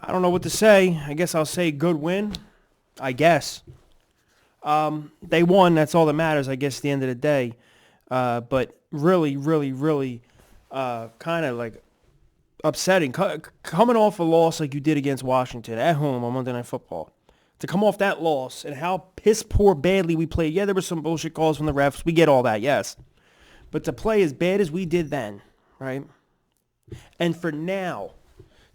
I don't know what to say. I guess I'll say good win. I guess. They won. That's all that matters, I guess, at the end of the day. But really, really, really kind of like upsetting. Coming off a loss like you did against Washington at home on Monday Night Football. To come off that loss and how piss poor badly we played. Yeah, there were some bullshit calls from the refs. We get all that, yes. But to play as bad as we did then, right? And for now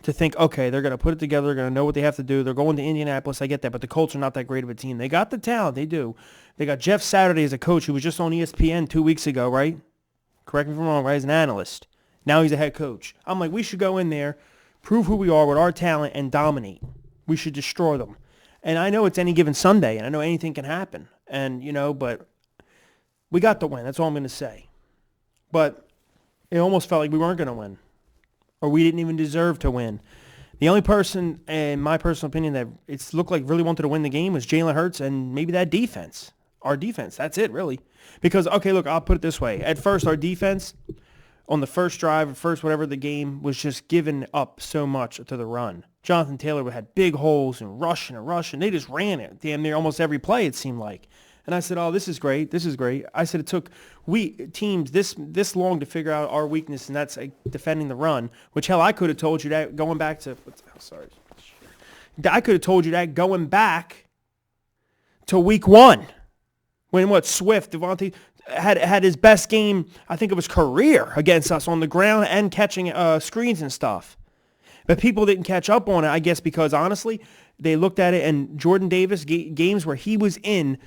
to think, okay, they're going to put it together. They're going to know what they have to do. They're going to Indianapolis. I get that. But the Colts are not that great of a team. They got the talent. They do. They got Jeff Saturday as a coach who was just on ESPN 2 weeks ago, right? Correct me if I'm wrong, right? As an analyst. Now he's a head coach. I'm like, we should go in there, prove who we are with our talent, and dominate. We should destroy them. And I know it's any given Sunday, and I know anything can happen. And, but we got the win. That's all I'm going to say. But it almost felt like we weren't going to win. Or we didn't even deserve to win. The only person, in my personal opinion, that it's looked like really wanted to win the game was Jalen Hurts and maybe that defense. Our defense. That's it, really. Because, okay, look, I'll put it this way. At first, our defense, on the first drive, whatever the game, was just giving up so much to the run. Jonathan Taylor had big holes and rushing. They just ran it damn near almost every play, it seemed like. And I said, oh, this is great. I said it took teams this long to figure out our weakness, and that's defending the run, which, hell, I could have told you that going back to I could have told you that going back to week 1 when Swift, Devontae, had his best game, I think, of his career against us on the ground and catching screens and stuff. But people didn't catch up on it, I guess, because, honestly, they looked at it, and Jordan Davis, games where he was in,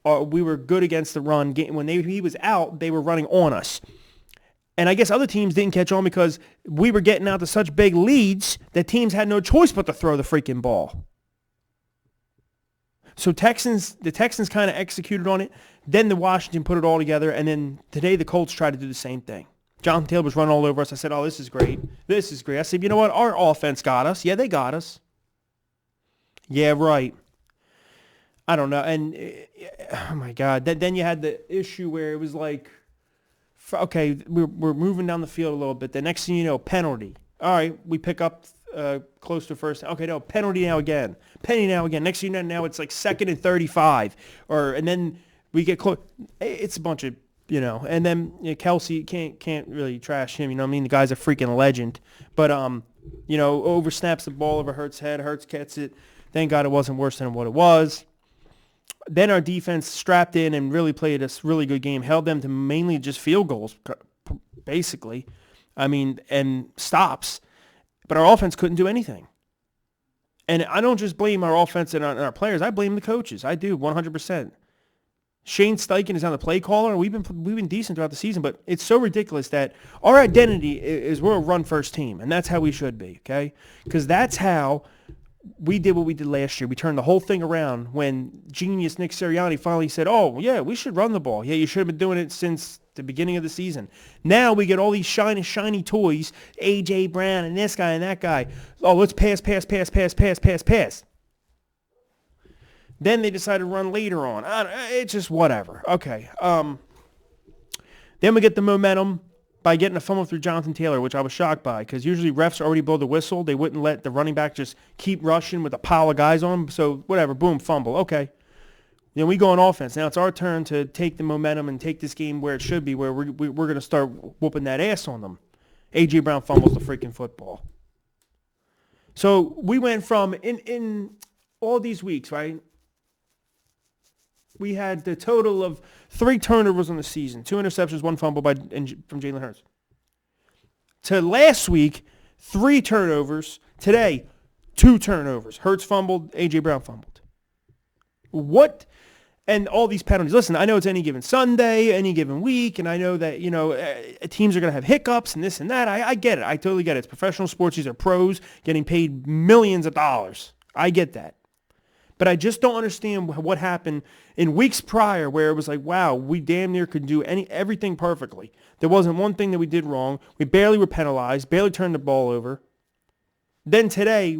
we were good against the run. When he was out, they were running on us. And I guess other teams didn't catch on because we were getting out to such big leads that teams had no choice but to throw the freaking ball. So the Texans kind of executed on it. Then the Washington put it all together. And then today the Colts tried to do the same thing. Jonathan Taylor was running all over us. I said, oh, this is great. This is great. I said, you know what? Our offense got us. Yeah, they got us. Yeah, right. I don't know. And, oh, my God. Then you had the issue where it was like, okay, we're moving down the field a little bit. The next thing you know, penalty. All right, we pick up close to first. Okay, no, penalty now again. Penalty now again. Next thing you know, now it's like 2nd and 35. And then we get close. It's a bunch of, And then Kelsey, can't really trash him. You know what I mean? The guy's a freaking legend. But, oversnaps the ball over Hurts' head. Hurts gets it. Thank God it wasn't worse than what it was. Then our defense strapped in and really played a really good game, held them to mainly just field goals, basically. I mean, and stops. But our offense couldn't do anything. And I don't just blame our offense and our players. I blame the coaches. I do, 100%. Shane Steichen is on the play caller, and we've been decent throughout the season, but it's so ridiculous that our identity is we're a run-first team, and that's how we should be, okay? Because that's how we did what we did last year. We turned the whole thing around when genius Nick Sirianni finally said, oh, yeah, we should run the ball. Yeah, you should have been doing it since the beginning of the season. Now we get all these shiny toys, A.J. Brown and this guy and that guy. Oh, let's pass. Then they decided to run later on. It's just whatever. Okay. Then we get the momentum by getting a fumble through Jonathan Taylor, which I was shocked by because usually refs already blow the whistle. They wouldn't let the running back just keep rushing with a pile of guys on him. So whatever, boom, fumble. Okay. Then we go on offense. Now it's our turn to take the momentum and take this game where it should be, where we're going to start whooping that ass on them. A.J. Brown fumbles the freaking football. So we went from, in all these weeks, right, we had the total of 3 turnovers on the season, 2 interceptions, 1 fumble from Jalen Hurts. To last week, 3 turnovers. Today, 2 turnovers. Hurts fumbled, A.J. Brown fumbled. What? And all these penalties. Listen, I know it's any given Sunday, any given week, and I know that, teams are going to have hiccups and this and that. I get it. I totally get it. It's professional sports. These are pros getting paid millions of dollars. I get that. But I just don't understand what happened in weeks prior where it was like, wow, we damn near could do everything perfectly. There wasn't one thing that we did wrong. We barely were penalized, barely turned the ball over. Then today,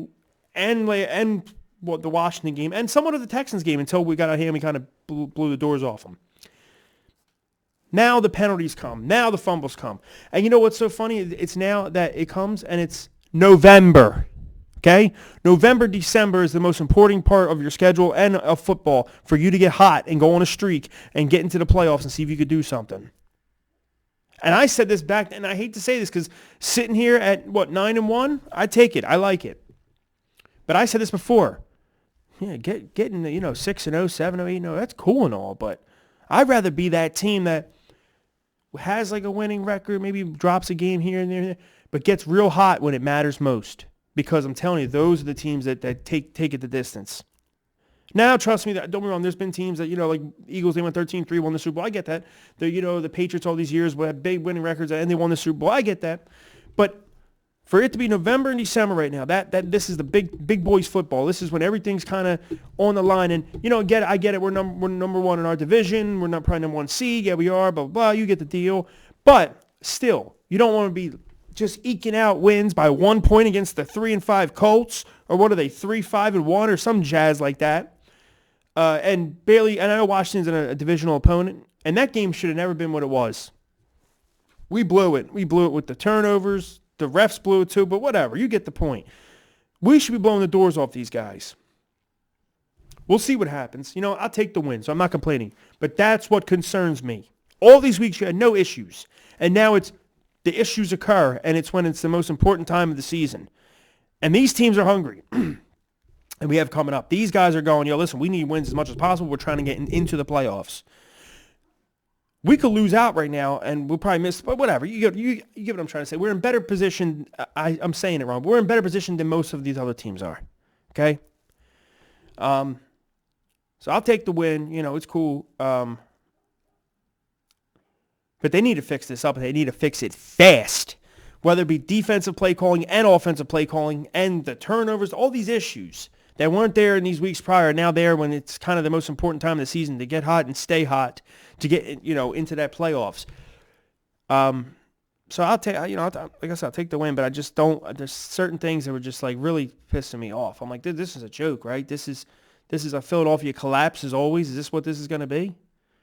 and the Washington game, and somewhat of the Texans game until we got out here and we kind of blew the doors off them. Now the penalties come. Now the fumbles come. And you know what's so funny? It's now that it comes and it's November. Okay? November, December is the most important part of your schedule and of football for you to get hot and go on a streak and get into the playoffs and see if you could do something. And I said this back then, and I hate to say this because sitting here at, 9-1, I take it. I like it. But I said this before. Yeah, getting the 6-0, 7-0, 8-0, that's cool and all, but I'd rather be that team that has like a winning record, maybe drops a game here and there, but gets real hot when it matters most. Because I'm telling you, those are the teams that take it the distance. Now, trust me, don't get me wrong, there's been teams that, like Eagles, they went 13-3, won the Super Bowl. I get that. The Patriots all these years had big winning records and they won the Super Bowl. I get that. But for it to be November and December right now, that this is the big boys football. This is when everything's kind of on the line. And, I get it. We're number one in our division. We're not probably number one seed. Yeah, we are, blah, blah, blah. You get the deal. But still, you don't want to be just eking out wins by 1 point against the 3-5 Colts, or what are they, 3-5-1 or some jazz like that. And I know Washington's a divisional opponent, and that game should have never been what it was. We blew it. We blew it with the turnovers. The refs blew it too, but whatever. You get the point. We should be blowing the doors off these guys. We'll see what happens. I'll take the win, so I'm not complaining. But that's what concerns me. All these weeks you had no issues, and now the issues occur, and it's when it's the most important time of the season. And these teams are hungry. And we have coming up. These guys are going, listen, we need wins as much as possible. We're trying to get into the playoffs. We could lose out right now, and we'll probably miss, but whatever. You get what I'm trying to say. We're in better position. I'm saying it wrong. We're in better position than most of these other teams are. Okay? So I'll take the win. It's cool. But they need to fix this up. They need to fix it fast. Whether it be defensive play calling and offensive play calling and the turnovers, all these issues that weren't there in these weeks prior are now there when it's kind of the most important time of the season to get hot and stay hot to get into that playoffs. So I'll take I'll take the win, but I just don't. There's certain things that were just like really pissing me off. I'm like, dude, this is a joke, right? This is a Philadelphia collapse as always. Is this what this is going to be?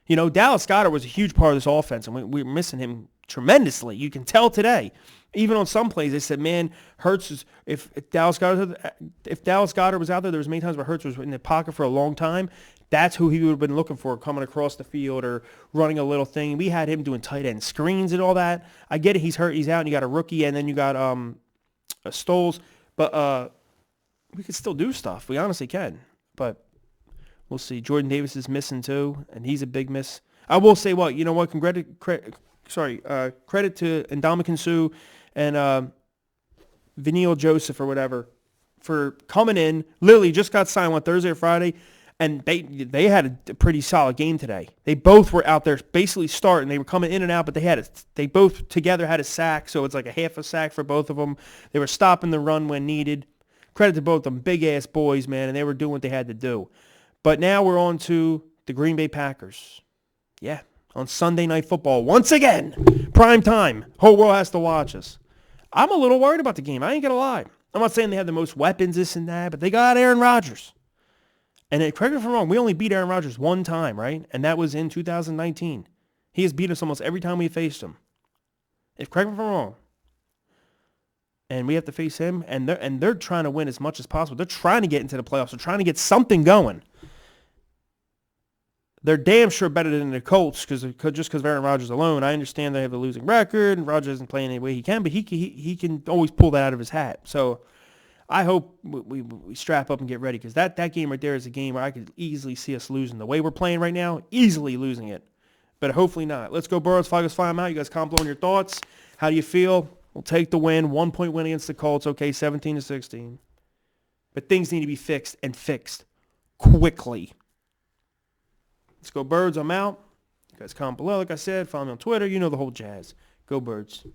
Dallas Goedert was a huge part of this offense, and we're missing him tremendously. You can tell today. Even on some plays, they said, man, Hurts is, if Dallas Goedert was out there was many times where Hurts was in the pocket for a long time. That's who he would have been looking for, coming across the field or running a little thing. We had him doing tight end screens and all that. I get it. He's hurt. He's out, and you got a rookie, and then you got Stoles. But we could still do stuff. We honestly can. But we'll see. Jordan Davis is missing too, and he's a big miss. I will say what? You know what? Credit to Ndamukong Suh and Viniel Joseph or whatever for coming in. Literally just got signed on Thursday or Friday, and they had a pretty solid game today. They both were out there basically starting. They were coming in and out, but they both together had a sack, so it's like a half a sack for both of them. They were stopping the run when needed. Credit to both of them, big-ass boys, man, and they were doing what they had to do. But now we're on to the Green Bay Packers. Yeah, on Sunday Night Football once again. Prime time. Whole world has to watch us. I'm a little worried about the game. I ain't going to lie. I'm not saying they have the most weapons, this and that, but they got Aaron Rodgers. And correct me if I'm wrong, we only beat Aaron Rodgers one time, right? And that was in 2019. He has beat us almost every time we faced him. Correct me if I'm wrong. And we have to face him, and they're trying to win as much as possible. They're trying to get into the playoffs. They're trying to get something going. They're damn sure better than the Colts just because of Aaron Rodgers alone. I understand they have a losing record, and Rodgers isn't playing any way he can, but he can always pull that out of his hat. So I hope we strap up and get ready, because that game right there is a game where I could easily see us losing. The way we're playing right now, easily losing it. But hopefully not. Let's go, Burrows. Fly them out. You guys comment below on your thoughts. How do you feel? We'll take the win. 1 point win against the Colts. Okay, 17-16. But things need to be fixed, and fixed quickly. Let's go, Birds. I'm out. You guys comment below. Like I said, follow me on Twitter. You know the whole jazz. Go, Birds.